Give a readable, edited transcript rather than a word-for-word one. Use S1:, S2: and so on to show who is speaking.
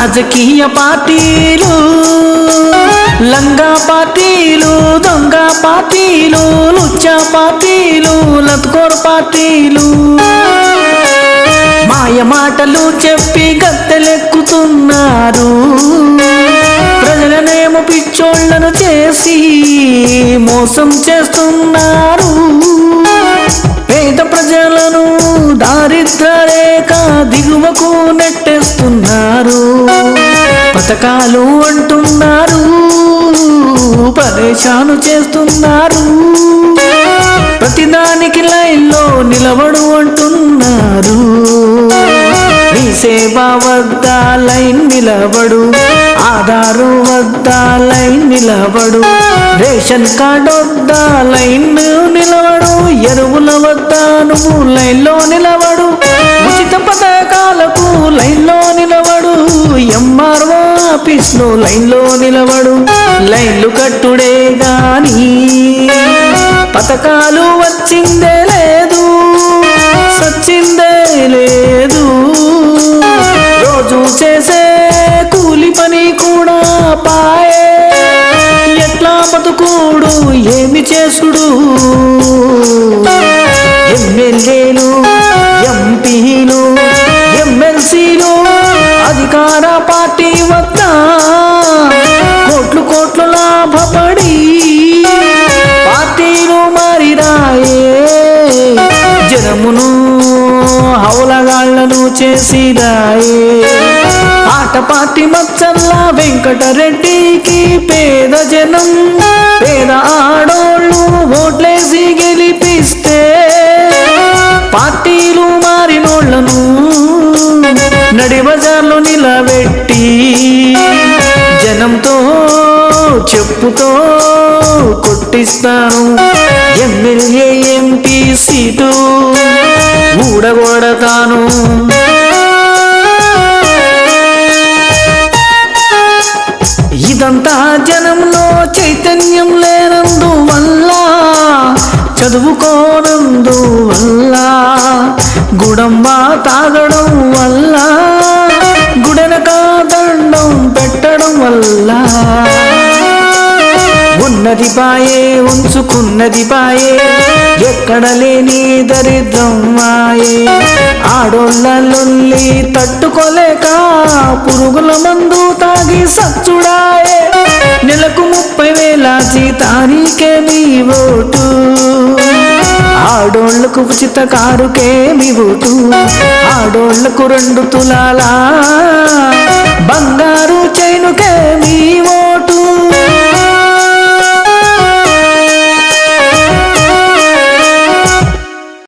S1: రాజకీయ పార్టీలు, లంగా పార్టీలు, దొంగ పార్టీలు, లుచ్చా పార్టీలు, లత్కోర్ పార్టీలు మాయ మాటలు చెప్పి గద్దెలెక్కుతున్నారు. ప్రజలనేమో పిచ్చోళ్లను చేసి మోసం చేస్తున్నారు. పేద ప్రజలను దారిద్ర్య రేఖ దిగువకు నెట్టేస్తున్నారు. పథకాలు అంటున్నారు, పరేషాను చేస్తున్నారు. ప్రతిదానికి లైన్లో నిలబడు అంటున్నారు. నీ సేవ వద్ద లైన్ నిలబడు, ఆధారు వద్ద లైన్ నిలబడు, రేషన్ కార్డు వద్ద లైన్ నిలబడు, ఎరువుల వద్ద నువ్వు లైన్లో నిలబడు, ఉచిత పథకాలకు లైన్లో నిలబడు, ఎంఆర్ఓ ఆఫీస్లో లైన్లో నిలబడు. లైన్లు కట్టుడే గాని పథకాలు వచ్చిందే లేదు, సచ్చిందే లేదు. రోజు చేసే కూలి పని కూడా పాయే, ఎట్లా బతుకుడు ఏమి చేసుడు. ఎమ్మెల్యేలు, ఎంపీలు, ఎమ్మెల్సీలు అధికార పార్టీ వద్ద కోట్లు కోట్లు లాభపడి పార్టీలు మారిరాయే. జనమును హౌలగాళ్లను చేసిరాయే. ఆట పార్టీ మచ్చల్లా వెంకటరెడ్డికి పేద జనం, పేద ఆడోళ్ళు ఓట్లేసి గెలిపిస్తే పార్టీలు మారినోళ్లను నడి బజార్లో నిలబెట్టి జనంతో చెప్పుతో కొట్టిస్తాను. ఎమ్మెల్యే ఎంపీ సీటు ఊడగొడతాను. ఇదంతా జనంలో చైతన్యం లేనందువల్ల, చదువుకోనందువల్ల, గుడంబా తాగడం వల్ల, గుడెనక దండం పెట్టడం వల్ల. ఉన్నది పాయే, ఉంచుకున్నది పాయే, ఎక్కడ లేని దరిద్రం మాయే. ఆడోళ్ళ లొల్లి తట్టుకోలేక పురుగుల మందు తాగి సచ్చుడాయే. నెలకు 30,000 జీతానికే మీ ఓటు, ఆడోళ్లకు ఉచిత కారుకే మీ ఓటు, ఆడోళ్లకు 2 తులాల బంగారు చైనుకే మీ ఓటు.